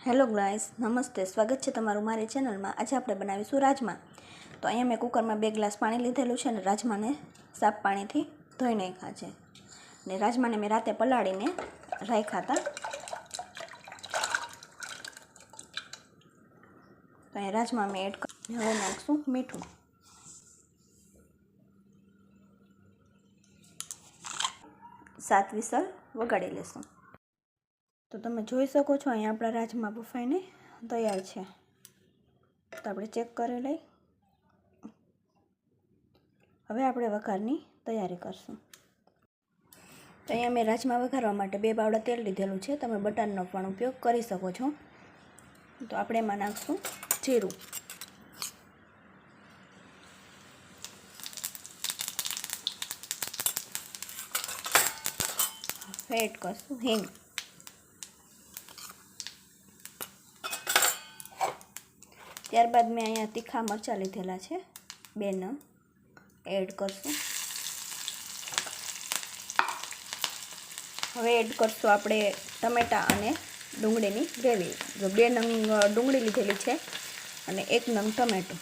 Hello guys, नमस्ते। स्वागत है तमारू मारी चेनल में। आज આપણે બનાવીશું રાજમા। તો અહીંયા મેં કુકરમાં 2 ગ્લાસ પાણી લીધેલું છે અને રાજમાને સાફ પાણીથી ધોઈ નાખ્યા છે ને રાજમાને મેં રાતે પલાળીને રાખ્યા હતા। તો અહીંયા રાજમા મેં એડ કરી હવે નાખશું મીઠું। सात विसल वगाड़ी लेशुं। तो तमे जोई शको छो अहीं आपणा राजमा बफाईने तैयार छे। तो आपणे चेक करी लई। हवे आपणे वघारनी तैयारी करशुं। तो अहीं मैं राजमा वघारवा माटे 2 पावड़ा तेल लीधेलुं छे। तमे बटरनो पण उपयोग करी शको छो। तो आपणे एमां नाखशुं जीरुं, एड करशुं हींग, त्यारबाद मैं अहींया तीखा मरचा लीधेला छे 2 नंग एड करशुं। हवे एड करशुं आपणे टमेटा अने डुंगळीनी ग्रेवी। जो 2 नंग डुंगળી લીધેલી છે અને 1 નંગ ટમેટું।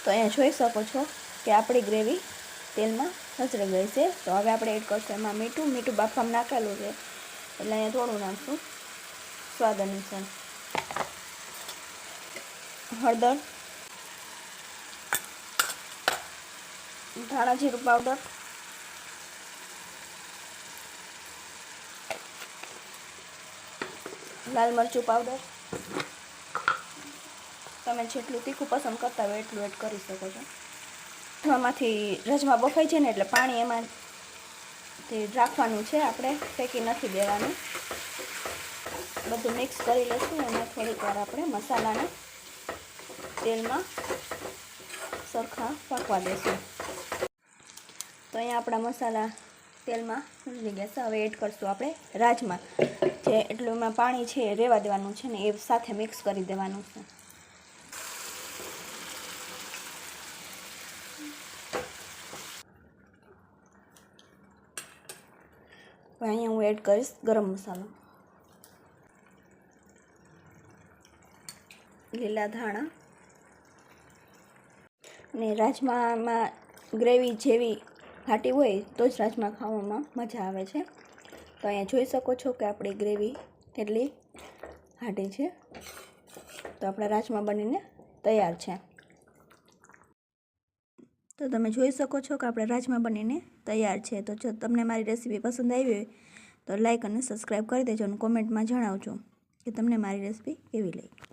तो अहीं जोई शको छो कि आपणी ग्रेवी तेल में हचड़ी गई है। तो हवे आपणे एड करशुं एमां मीठुं। मीठुं बाफामां नाखेलुं छे એટલે અહીંયા થોડું નાખશું સ્વાદ અનુસાર। હળદર, ધાણા જીરું પાવડર, લાલ મરચું પાવડર। તમે જેટલું તીખું પસંદ કરતા હોય એટલું એડ કરી શકો છો। આમાંથી રાજમા બફાઈ છે ને એટલે પાણી એમાંથી રાખવાનું છે, આપણે ફેંકી નથી દેવાનું। બધું મિક્સ કરી લઈશું અને થોડીક વાર આપણે મસાલાને તેલમાં સરખા પાકવા દઈશું। તો અહીંયા આપણા મસાલા તેલમાં ભૂલી ગયા છે। હવે એડ કરશું આપણે રાજમા। જે એટલું એમાં પાણી છે એ રહેવા દેવાનું છે ને એ સાથે મિક્સ કરી દેવાનું છે। અહીંયા હું એડ કરીશ ગરમ મસાલો, લીલા ધાણા ને રાજમામાં ગ્રેવી જેવી ઘાટી હોય તો જ રાજમા ખાવામાં મજા આવે છે। તો અહીંયા જોઈ શકો છો કે આપણી ગ્રેવી કેટલી ઘાટી છે। તો આપણા રાજમા બનીને તૈયાર છે। તો તમે જોઈ શકો છો કે આપણા રાજમા બનીને તૈયાર છે। તો જો તમને મારી રેસીપી પસંદ આવી હોય તો લાઈક અને સબસ્ક્રાઈબ કરી દેજો અને કોમેન્ટમાં જણાવજો કે તમને મારી રેસીપી કેવી લાગી।